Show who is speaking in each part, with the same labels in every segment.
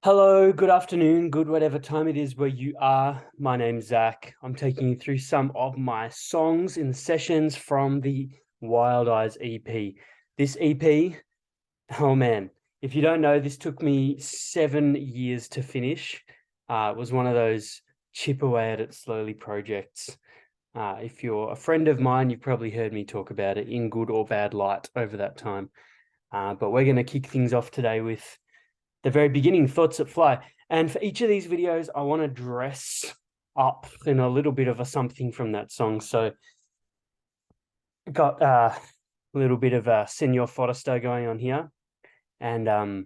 Speaker 1: Hello, good afternoon, good whatever time it is where you are. My name's Zach. I'm taking you through some of my songs in the sessions from the Wild Eyes EP. This EP, oh man, if you don't know, this took me 7 years to finish. It was one of those chip away at it slowly projects. If you're a friend of mine, you've probably heard me talk about it in good or bad light over that time. But we're going to kick things off today with the very beginning, Thoughts That Fly. And for each of these videos, I want to dress up in a little bit of a something from that song. So got a little bit of a Senor Forrester going on here. And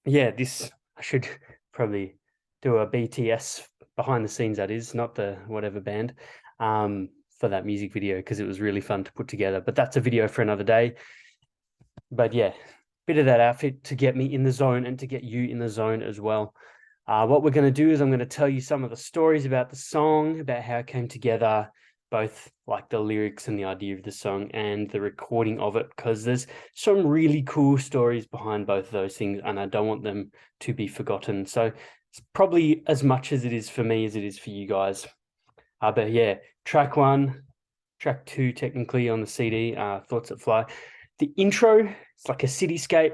Speaker 1: yeah, this, I should probably do a BTS behind the scenes, that is, not the whatever band, for that music video, because it was really fun to put together. But that's a video for another day. But yeah, bit of that outfit to get me in the zone and to get you in the zone as well. What we're going to do is I'm going to tell you some of the stories about the song, about how it came together, both like the lyrics and the idea of the song and the recording of it, because there's some really cool stories behind both of those things, and I don't want them to be forgotten. So it's probably as much as it is for me as it is for you guys. But yeah, track 1, track 2 technically on the CD, Thoughts That Fly. The intro, it's like a cityscape.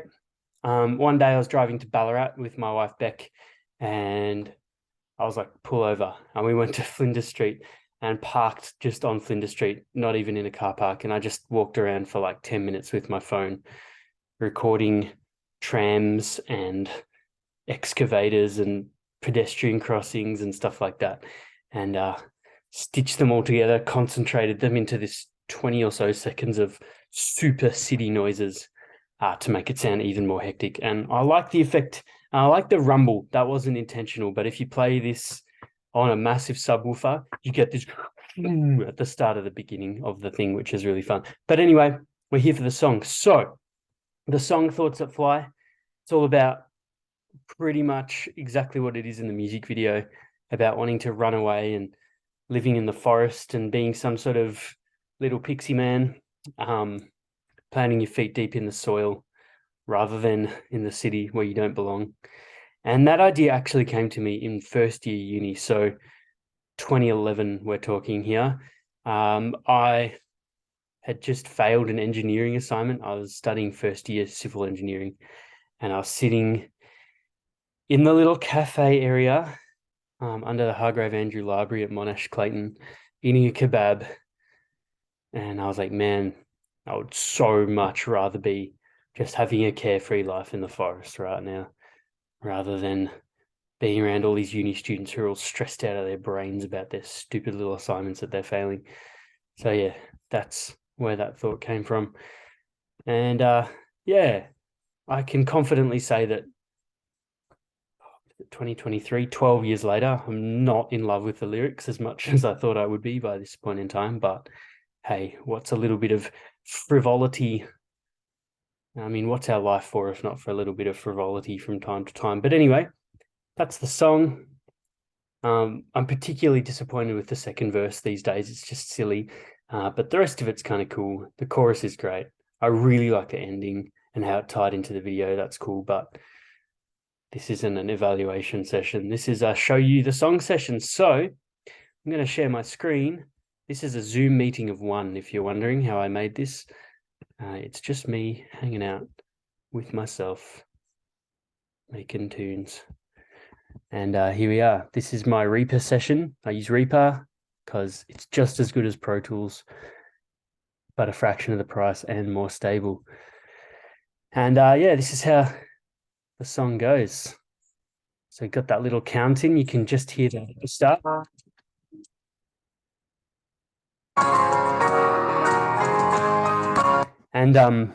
Speaker 1: One day I was driving to Ballarat with my wife Beck, and I was like, pull over. And we went to Flinders Street and parked just on Flinders Street, not even in a car park. And I just walked around for like 10 minutes with my phone, recording trams and excavators and pedestrian crossings and stuff like that. And stitched them all together, concentrated them into this 20 or so seconds of super city noises to make it sound even more hectic. And I like the effect. I like the rumble. That wasn't intentional, but if you play this on a massive subwoofer, you get this at the start of the beginning of the thing, which is really fun. But anyway, we're here for the song. So the song Thoughts That Fly, it's all about pretty much exactly what it is in the music video, about wanting to run away and living in the forest and being some sort of little pixie man, planting your feet deep in the soil rather than in the city where you don't belong. And that idea actually came to me in first year uni. So 2011, we're talking here. I had just failed an engineering assignment. I was studying first year civil engineering, and I was sitting in the little cafe area under the Hargrave Andrew Library at Monash Clayton, eating a kebab. And I was like, man, I would so much rather be just having a carefree life in the forest right now, rather than being around all these uni students who are all stressed out of their brains about their stupid little assignments that they're failing. So yeah, that's where that thought came from. And yeah, I can confidently say that 2023, 12 years later, I'm not in love with the lyrics as much as I thought I would be by this point in time. But hey, what's a little bit of frivolity? I mean, what's our life for if not for a little bit of frivolity from time to time? But anyway, that's the song. I'm particularly disappointed with the second verse these days. It's just silly, but the rest of it's kind of cool. The chorus is great. I really like the ending and how it tied into the video. That's cool, but this isn't an evaluation session. This is a show you the song session. So I'm going to share my screen. This is a Zoom meeting of one, if you're wondering how I made this. It's just me hanging out with myself, making tunes. And here we are. This is my Reaper session. I use Reaper because it's just as good as Pro Tools, but a fraction of the price and more stable. And yeah, this is how the song goes. So you've got that little counting. You can just hear that at the start. And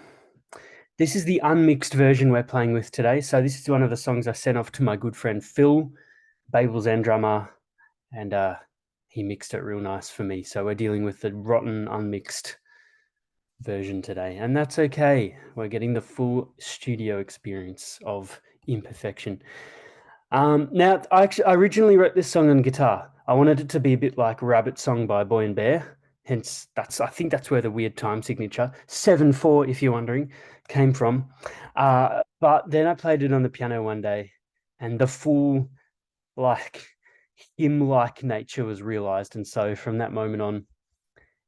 Speaker 1: this is the unmixed version we're playing with today. So this is one of the songs I sent off to my good friend Phil, Babel's end drummer, and he mixed it real nice for me. So we're dealing with the rotten unmixed version today, and that's okay. We're getting the full studio experience of imperfection. Now, I originally wrote this song on guitar. I wanted it to be a bit like Rabbit Song by Boy and Bear. Hence, I think that's where the weird time signature 7/4, if you're wondering, came from. But then I played it on the piano one day, and the full, like, hymn-like nature was realized. And so from that moment on,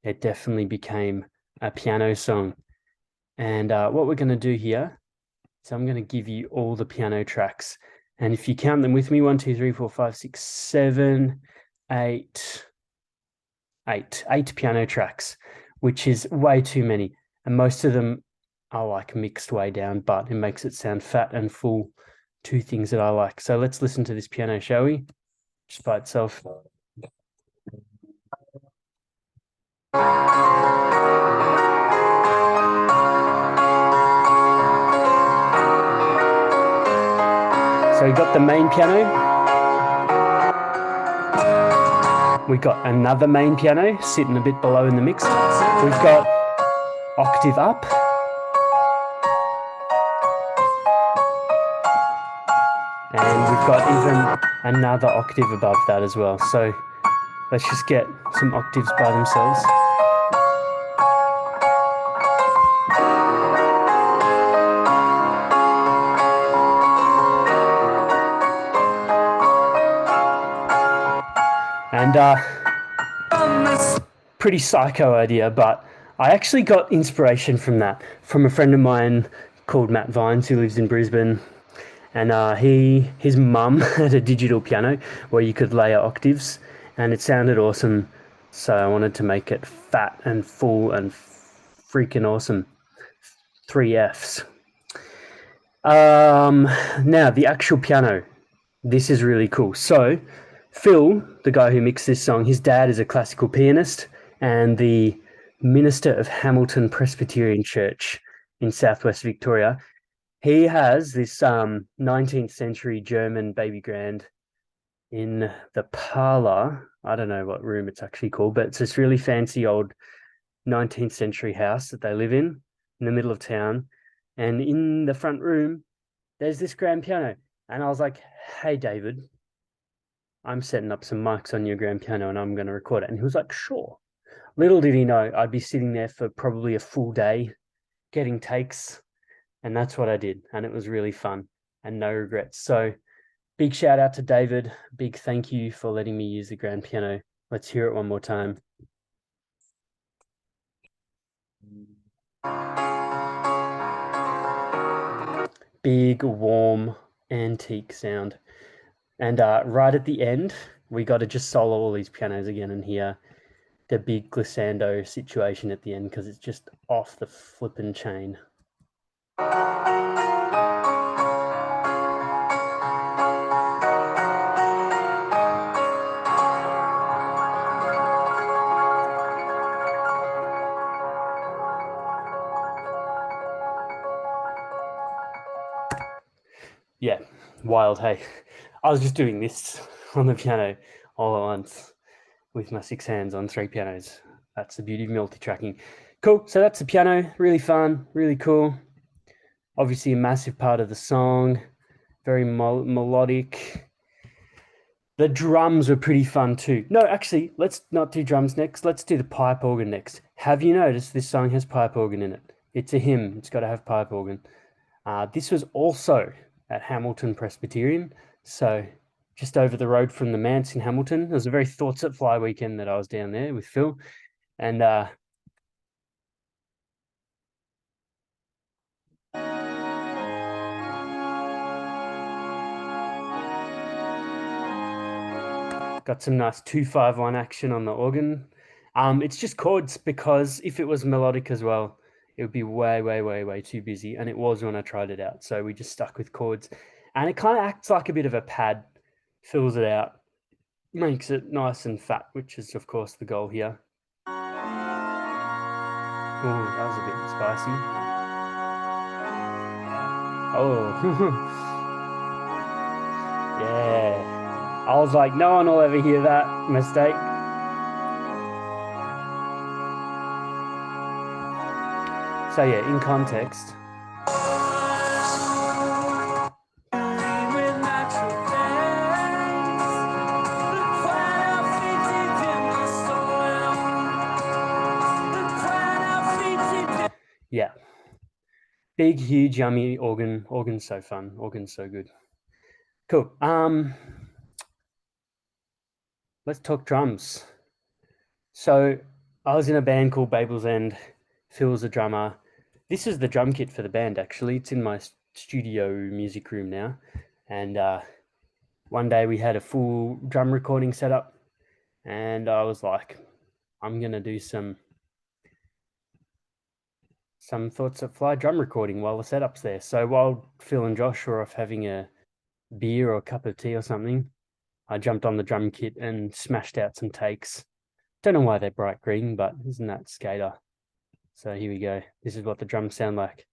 Speaker 1: it definitely became a piano song. And what we're going to do here is I'm going to give you all the piano tracks. And if you count them with me, 1, 2, 3, 4, 5, 6, 7, 8, 8 piano tracks, which is way too many. And most of them are like mixed way down, but it makes it sound fat and full. Two things that I like. So let's listen to this piano, shall we? Just by itself. So we got the main piano. We got another main piano sitting a bit below in the mix. We've got octave up. And we've got even another octave above that as well. So let's just get some octaves by themselves. And pretty psycho idea, but I actually got inspiration from that from a friend of mine called Matt Vines, who lives in Brisbane. And his mum had a digital piano where you could layer octaves, and it sounded awesome. So I wanted to make it fat and full and freaking awesome. 3 Fs. Now the actual piano. This is really cool. So Phil, the guy who mixed this song, his dad is a classical pianist and the minister of Hamilton Presbyterian Church in southwest Victoria. He has this 19th century German baby grand in the parlor. I don't know what room it's actually called, but it's this really fancy old 19th century house that they live in the middle of town. And in the front room, there's this grand piano. And I was like, hey, David, I'm setting up some mics on your grand piano and I'm going to record it. And he was like, sure. Little did he know I'd be sitting there for probably a full day getting takes. And that's what I did. And it was really fun and no regrets. So big shout out to David. Big thank you for letting me use the grand piano. Let's hear it one more time. Big, warm, antique sound. And right at the end, we got to just solo all these pianos again and hear the big glissando situation at the end because it's just off the flippin' chain. Yeah, wild, hey. I was just doing this on the piano all at once with my 6 hands on 3 pianos. That's the beauty of multi-tracking. Cool, so that's the piano, really fun, really cool. Obviously a massive part of the song, very melodic. The drums were pretty fun too. No, actually, let's not do drums next. Let's do the pipe organ next. Have you noticed this song has pipe organ in it? It's a hymn. It's got to have pipe organ. This was also at Hamilton Presbyterian, so just over the road from the manse in Hamilton. It was a very Thoughts That Fly weekend that I was down there with Phil, and got some nice 2-5-1 action on the organ. It's just chords because if it was melodic as well, it would be way too busy, and it was when I tried it out. So we just stuck with chords, and it kind of acts like a bit of a pad, fills it out, makes it nice and fat, which is of course the goal here. Oh, that was a bit spicy. Oh, yeah. I was like, no one will ever hear that mistake. So yeah, in context. Yeah. Big, huge, yummy organ. Organ's so fun. Organ's so good. Cool. Let's talk drums. So I was in a band called Babel's End. Phil's a drummer. This is the drum kit for the band, actually. It's in my studio music room now. And one day we had a full drum recording setup, and I was like, I'm gonna do some Thoughts That Fly drum recording while the setup's there. So while Phil and Josh were off having a beer or a cup of tea or something, I jumped on the drum kit and smashed out some takes. Don't know why they're bright green, but isn't that skater? So here we go. This is what the drums sound like.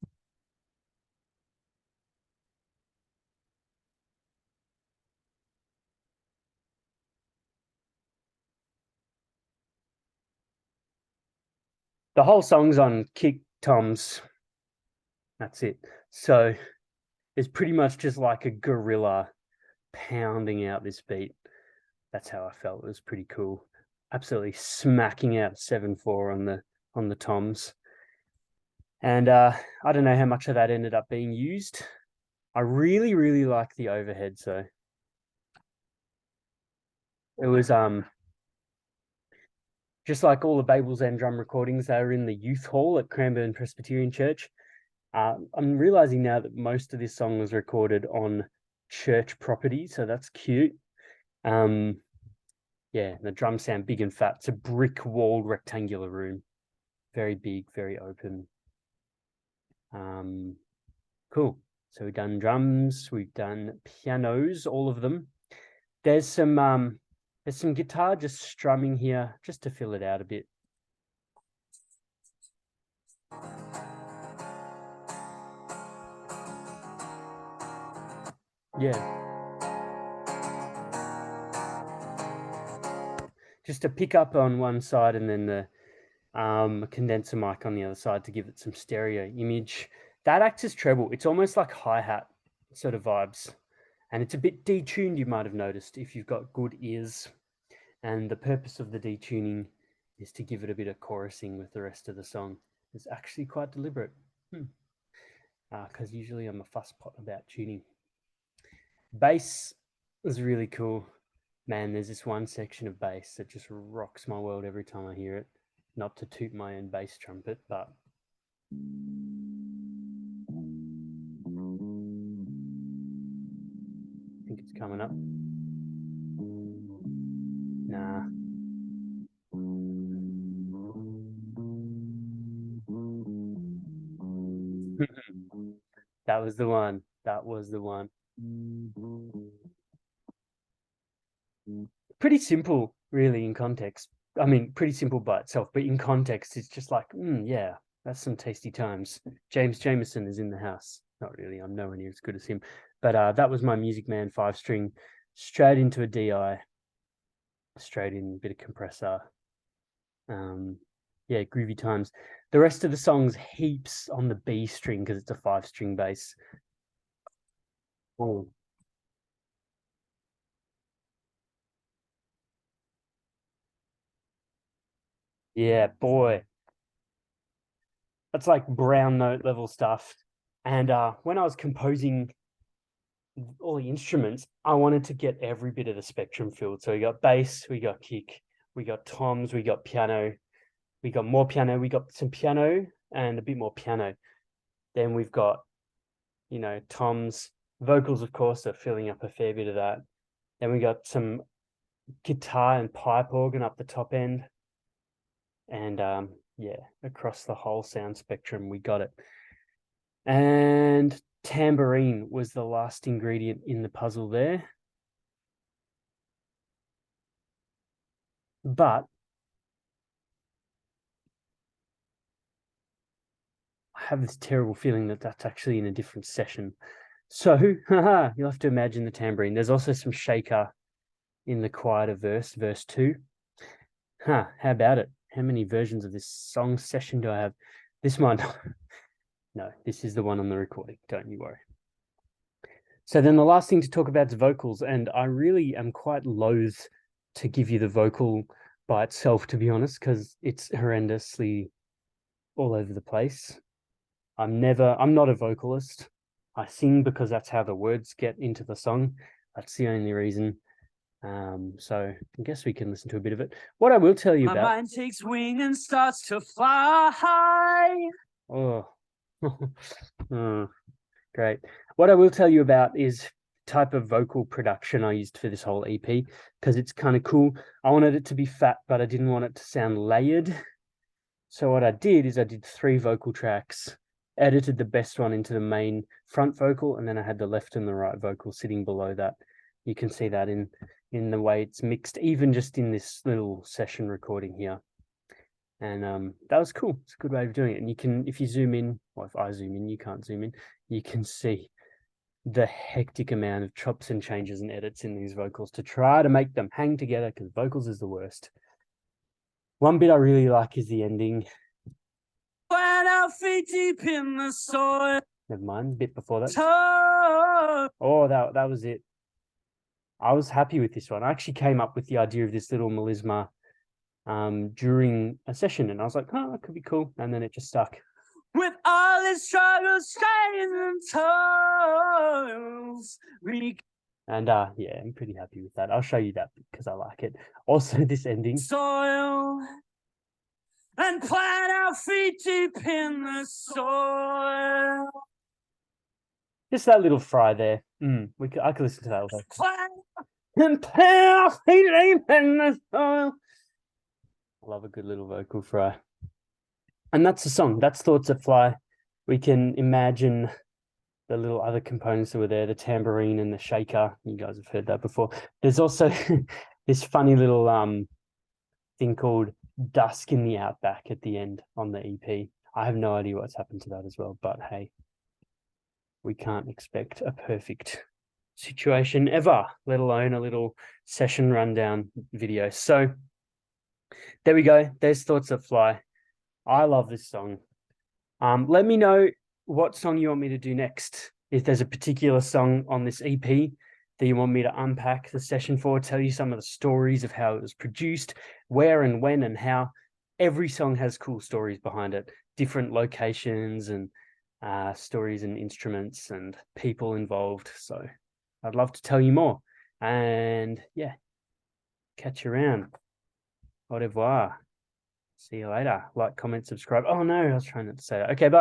Speaker 1: The whole song's on kick toms. That's it. So it's pretty much just like a gorilla pounding out this beat. That's how I felt. It was pretty cool. Absolutely smacking out 7/4 on the toms. And I don't know how much of that ended up being used. I really, really like the overhead. So it was just like all the Babel's End drum recordings. They were in the youth hall at Cranbourne Presbyterian Church. I'm realizing now that most of this song was recorded on church property, so that's cute. Yeah, the drums sound big and fat. It's a brick-walled rectangular room, very big, very open. Cool. So we've done drums, we've done pianos, all of them. There's some guitar just strumming here, just to fill it out a bit. Yeah. Just a pickup on one side and then the condenser mic on the other side to give it some stereo image. That acts as treble. It's almost like hi-hat sort of vibes. And it's a bit detuned, you might have noticed, if you've got good ears. And the purpose of the detuning is to give it a bit of chorusing with the rest of the song. It's actually quite deliberate. Because usually I'm a fusspot about tuning. Bass is really cool. Man, there's this one section of bass that just rocks my world every time I hear it. Not to toot my own bass trumpet, but I think it's coming up. Nah. That was the one. That was the one. Pretty simple, really, in context. I mean, pretty simple by itself, but in context, it's just like, yeah, that's some tasty times. James Jameson is in the house. Not really, I'm nowhere near as good as him. But that was my Music Man 5-string, straight into a DI, straight in, a bit of compressor. Yeah, groovy times. The rest of the song's heaps on the B string because it's a 5-string bass. Oh. Yeah, boy. That's like brown note level stuff. And when I was composing all the instruments, I wanted to get every bit of the spectrum filled. So we got bass, we got kick, we got toms, we got piano, we got more piano, we got some piano and a bit more piano. Then we've got, toms, vocals, of course, are filling up a fair bit of that. Then we got some guitar and pipe organ up the top end. And yeah, across the whole sound spectrum, we got it. And tambourine was the last ingredient in the puzzle there. But I have this terrible feeling that that's actually in a different session. So you'll have to imagine the tambourine. There's also some shaker in the quieter verse 2. How about it? How many versions of this song session do I have? This one. No, this is the one on the recording. Don't you worry. So then the last thing to talk about is vocals. And I really am quite loath to give you the vocal by itself, to be honest, because it's horrendously all over the place. I'm not a vocalist. I sing because that's how the words get into the song. That's the only reason. So I guess we can listen to a bit of it. What I will tell you
Speaker 2: My
Speaker 1: about.
Speaker 2: mind takes wing and starts to fly.
Speaker 1: Oh, oh, great. What I will tell you about is type of vocal production I used for this whole EP, because it's kind of cool. I wanted it to be fat, but I didn't want it to sound layered. So what I did is I did 3 vocal tracks, edited the best one into the main front vocal, and then I had the left and the right vocal sitting below that. You can see that in the way it's mixed, even just in this little session recording here. And that was cool. It's a good way of doing it. And you can, if you zoom in, or if I zoom in, you can't zoom in, you can see the hectic amount of chops and changes and edits in these vocals to try to make them hang together, because vocals is the worst. One bit I really like is the ending.
Speaker 2: Plant our feet deep in the soil.
Speaker 1: Never mind, bit before that. Oh, that was it. I was happy with this one. I actually came up with the idea of this little melisma during a session, and I was like, oh, that could be cool. And then it just stuck.
Speaker 2: With all its struggles, strains, and toils,
Speaker 1: and yeah, I'm pretty happy with that. I'll show you that because I like it. Also, this ending.
Speaker 2: Soil and plant our feet deep in the soil.
Speaker 1: Just that little fry there. I could listen to that.
Speaker 2: Plant
Speaker 1: and plant our feet deep in the soil. I love a good little vocal fry. And that's the song. That's Thoughts That Fly. We can imagine the little other components that were there, the tambourine and the shaker. You guys have heard that before. There's also this funny little thing called Dusk in the Outback at the end on the EP. I have no idea what's happened to that as well, but hey, we can't expect a perfect situation ever, let alone a little session rundown video. So there we go. There's Thoughts That Fly. I love this song. Let me know what song you want me to do next. If there's a particular song on this EP that you want me to unpack the session for, tell you some of the stories of how it was produced, where and when and how. Every song has cool stories behind it, different locations and stories and instruments and people involved. So I'd love to tell you more. And yeah, catch you around. Au revoir. See you later. Like, comment, subscribe. Oh no, I was trying not to say that. Okay, bye.